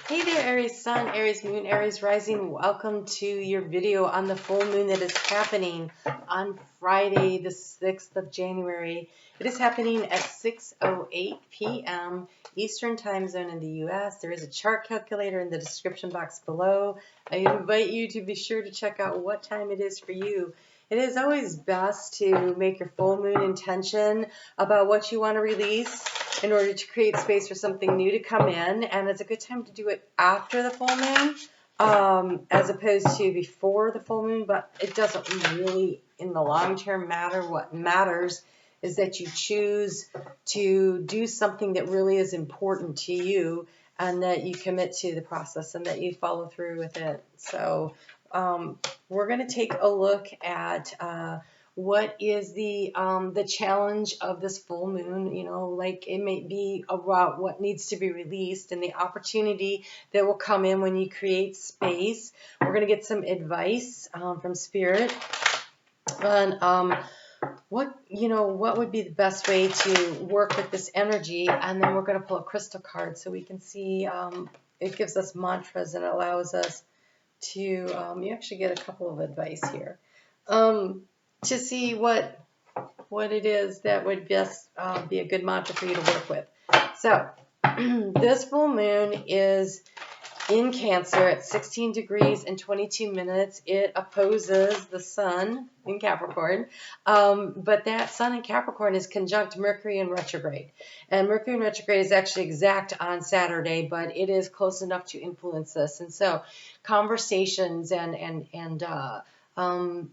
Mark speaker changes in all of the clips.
Speaker 1: Hey there, Aries Sun, Aries Moon, Aries Rising. Welcome to your video on the full moon that is happening on Friday, the 6th of January. It is happening at 6:08 p.m. Eastern Time Zone in the U.S. There is a chart calculator in the description box below. I invite you to be sure to check out what time it is for you. It is always best to make your full moon intention about what you want to release in order to create space for something new to come in, and it's a good time to do it after the full moon as opposed to before the full moon, but it doesn't really in the long term matter. What matters is that you choose to do something that really is important to you and that you commit to the process and that you follow through with it. So we're going to take a look at what is the challenge of this full moon. You know, like it may be about what needs to be released and the opportunity that will come in when you create space. We're going to get some advice from Spirit on what would be the best way to work with this energy, and then we're going to pull a crystal card so we can see. It gives us mantras and allows us to you actually get a couple of advice here to see what it is that would best be a good mantra for you to work with. So this full moon is in Cancer at 16 degrees and 22 minutes. It opposes the sun in Capricorn, but that sun in Capricorn is conjunct Mercury in retrograde. And Mercury in retrograde is actually exact on Saturday, but it is close enough to influence this. And so conversations and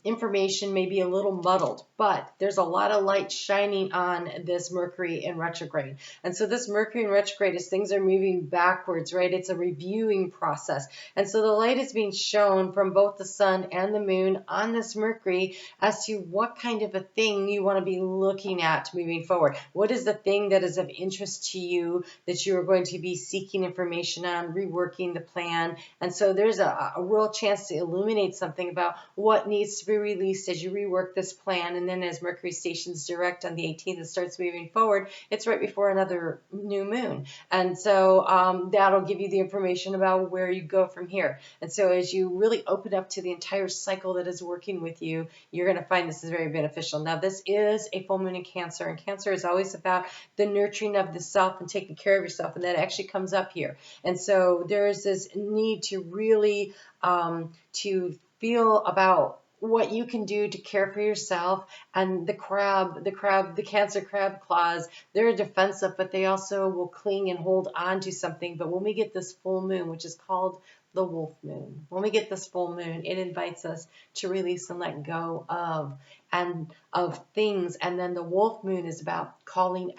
Speaker 1: information may be a little muddled, but there's a lot of light shining on this Mercury in retrograde. And so this Mercury in retrograde is things are moving backwards, right? It's a reviewing process. And so the light is being shown from both the sun and the moon on this Mercury as to what kind of a thing you want to be looking at moving forward. What is the thing that is of interest to you that you are going to be seeking information on, reworking the plan? And so there's a real chance to illuminate something about what needs to be released as you rework this plan. And then as Mercury stations direct on the 18th and starts moving forward, it's right before another new moon. And so that'll give you the information about where you go from here. And so as you really open up to the entire cycle that is working with you, you're going to find this is very beneficial. Now, this is a full moon in Cancer, and Cancer is always about the nurturing of the self and taking care of yourself, and that actually comes up here. And so there's this need to really to feel about what you can do to care for yourself. And the Cancer crab claws, they're defensive, but they also will cling and hold on to something. But when we get this full moon, which is called the wolf moon, when we get this full moon, it invites us to release and let go of things. And then the wolf moon is about calling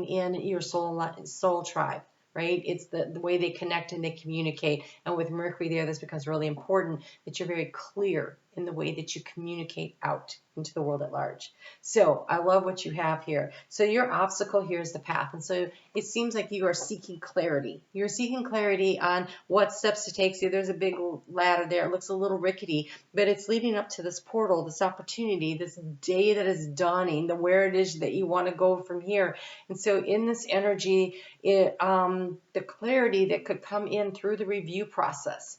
Speaker 1: in your soul tribe. Right? It's the way they connect and they communicate. And with Mercury there, this becomes really important that you're very clear in the way that you communicate out into the world at large. So I love what you have here. So your obstacle here is the path. And so it seems like you are seeking clarity. You're seeking clarity on what steps to take. See, there's a big ladder there. It looks a little rickety, but it's leading up to this portal, this opportunity, this day that is dawning, where it is that you want to go from here. And so in this energy, the clarity that could come in through the review process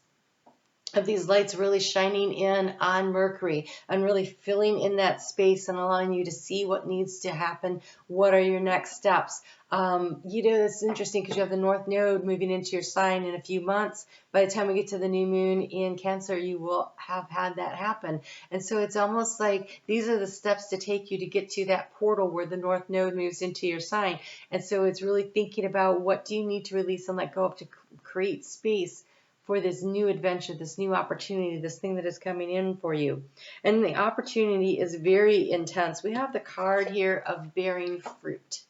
Speaker 1: of these lights really shining in on Mercury and really filling in that space and allowing you to see what needs to happen. What are your next steps? It's interesting because you have the North Node moving into your sign in a few months. By the time we get to the new moon in Cancer, you will have had that happen. And so it's almost like these are the steps to take you to get to that portal where the North Node moves into your sign. And so it's really thinking about what do you need to release and let go of to create space for this new adventure, this new opportunity, this thing that is coming in for you. And the opportunity is very intense. We have the card here of bearing fruit.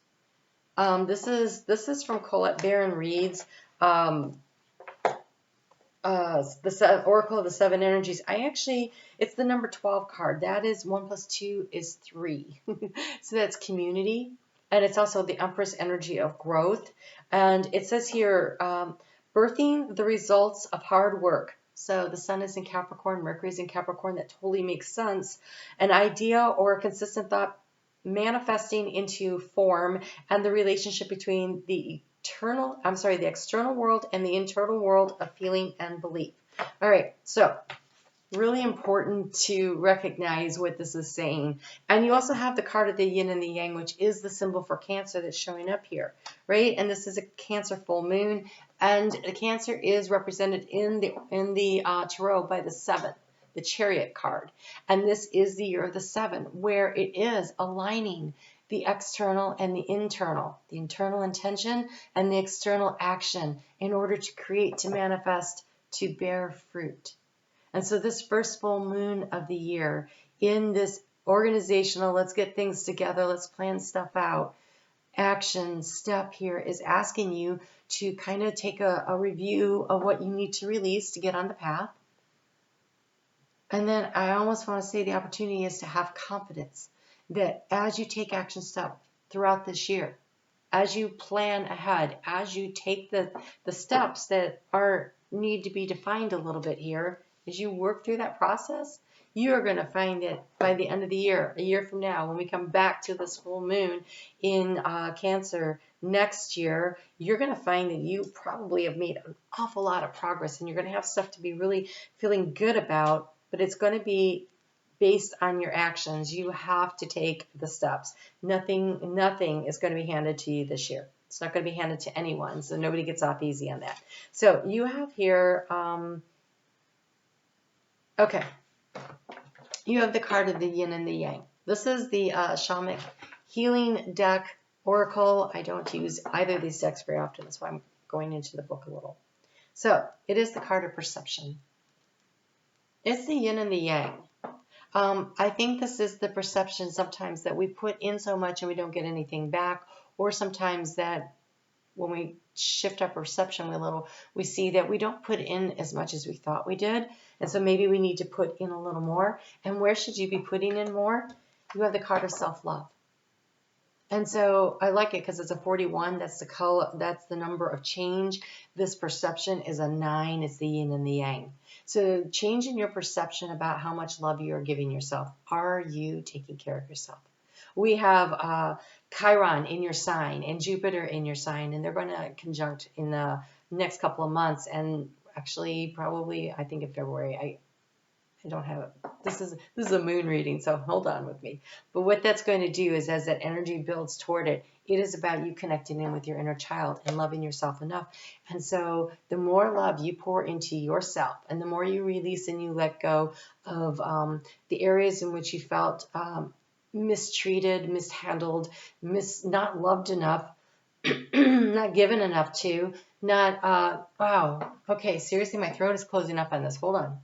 Speaker 1: This is from Colette Baron Reed's the Oracle of the Seven Energies. It's the number 12 card. That is 1 + 2 is 3. So that's community. And it's also the Empress energy of growth. And it says here, birthing the results of hard work. So the sun is in Capricorn, Mercury is in Capricorn. That totally makes sense. An idea or a consistent thought manifesting into form, and the relationship between the the external world and the internal world of feeling and belief. All right, so really important to recognize what this is saying. And you also have the card of the yin and the yang, which is the symbol for Cancer that's showing up here, right? And this is a Cancer full moon, and the Cancer is represented in the tarot by the 7th, the Chariot card. And this is the year of the 7, where it is aligning the external and the internal intention and the external action in order to create, to manifest, to bear fruit. And so this first full moon of the year in this organizational, let's get things together, let's plan stuff out, action step here is asking you to kind of take a review of what you need to release to get on the path. And then I almost want to say the opportunity is to have confidence that as you take action steps throughout this year, as you plan ahead, as you take the steps that need to be defined a little bit here, as you work through that process, you're going to find it by the end of the year, a year from now, when we come back to this full moon in Cancer next year, you're going to find that you probably have made an awful lot of progress, and you're going to have stuff to be really feeling good about, but it's going to be based on your actions. You have to take the steps. Nothing is going to be handed to you this year. It's not going to be handed to anyone, so nobody gets off easy on that. So you have here... okay, you have the card of the yin and the yang. This is the Shamanic healing deck oracle. I don't use either of these decks very often. That's why I'm going into the book a little. So it is the card of perception. It's the yin and the yang. I think this is the perception sometimes that we put in so much and we don't get anything back, or sometimes that when we shift our perception a little, we see that we don't put in as much as we thought we did. And so maybe we need to put in a little more. And where should you be putting in more? You have the card of self-love. And so I like it because it's a 41. That's the color. That's the number of change. This perception is a 9. It's the yin and the yang. So change in your perception about how much love you are giving yourself. Are you taking care of yourself? We have Chiron in your sign and Jupiter in your sign, and they're going to conjunct in the next couple of months. And actually, probably, I think in February. I don't have it. This is a moon reading, so hold on with me. But what that's going to do is, as that energy builds toward it, it is about you connecting in with your inner child and loving yourself enough. And so the more love you pour into yourself, and the more you release and you let go of the areas in which you felt mistreated, mishandled, not loved enough, not given enough to, not, wow, okay, seriously, my throat is closing up on this. Hold on.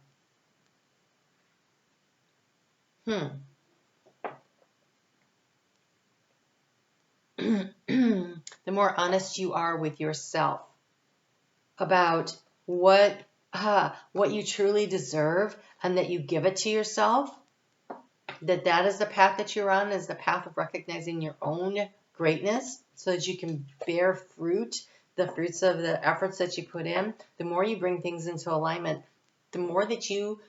Speaker 1: The more honest you are with yourself about what you truly deserve, and that you give it to yourself, that is the path that you're on, is the path of recognizing your own greatness so that you can bear fruit, the fruits of the efforts that you put in. The more you bring things into alignment, the more that you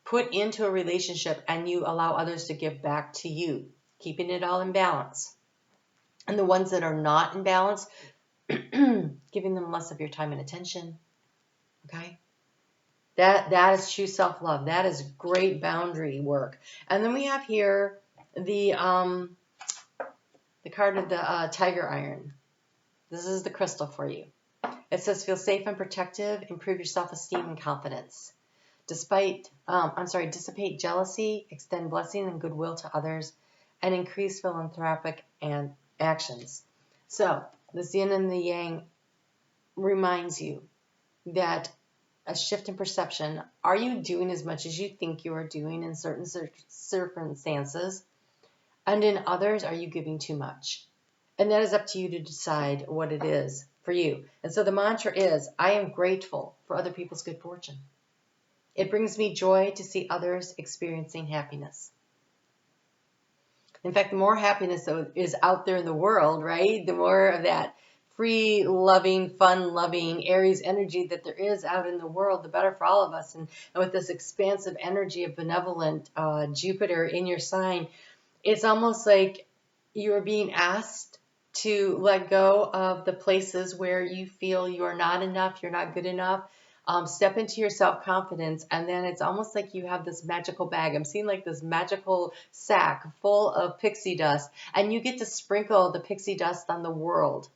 Speaker 1: put into a relationship and you allow others to give back to you, keeping it all in balance. And the ones that are not in balance, giving them less of your time and attention. Okay? That is true self-love. That is great boundary work. And then we have here the card of the tiger iron. This is the crystal for you. It says, feel safe and protective, improve your self-esteem and confidence. Dissipate jealousy, extend blessing and goodwill to others, and increase philanthropic and actions. So this yin and the yang reminds you that a shift in perception. Are you doing as much as you think you are doing in certain circumstances? And in others, are you giving too much? And that is up to you to decide what it is for you. And so the mantra is, I am grateful for other people's good fortune. It brings me joy to see others experiencing happiness. In fact, the more happiness is out there in the world, right? The more of that free, loving, fun-loving Aries energy that there is out in the world, the better for all of us. And with this expansive energy of benevolent Jupiter in your sign, it's almost like you are being asked to let go of the places where you feel you're not enough, you're not good enough. Step into your self-confidence, and then it's almost like you have this magical bag. I'm seeing like this magical sack full of pixie dust, and you get to sprinkle the pixie dust on the world,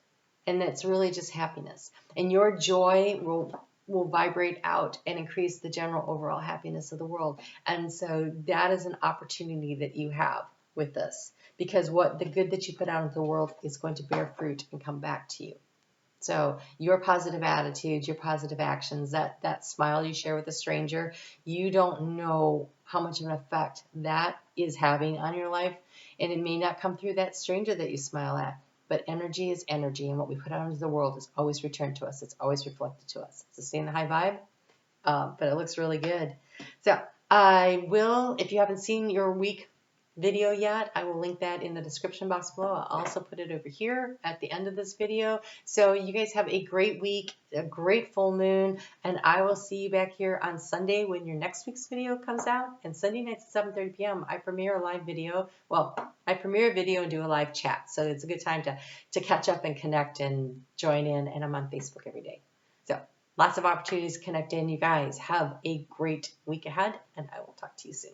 Speaker 1: and it's really just happiness. And your joy will vibrate out and increase the general overall happiness of the world. And so that is an opportunity that you have with this, because what the good that you put out into the world is going to bear fruit and come back to you. So your positive attitude, your positive actions, that smile you share with a stranger, you don't know how much of an effect that is having on your life. And it may not come through that stranger that you smile at, but energy is energy, and what we put out into the world is always returned to us. It's always reflected to us. It's staying the high vibe, but it looks really good. So I will, if you haven't seen your week video yet, I will link that in the description box below. I'll also put it over here at the end of this video. So you guys have a great week, a great full moon, and I will see you back here on Sunday when your next week's video comes out. And Sunday nights at 7:30 p.m. I premiere a live video. Well, I premiere a video and do a live chat. So it's a good time to catch up and connect and join in. And I'm on Facebook every day. So lots of opportunities to connect in. You guys have a great week ahead, and I will talk to you soon.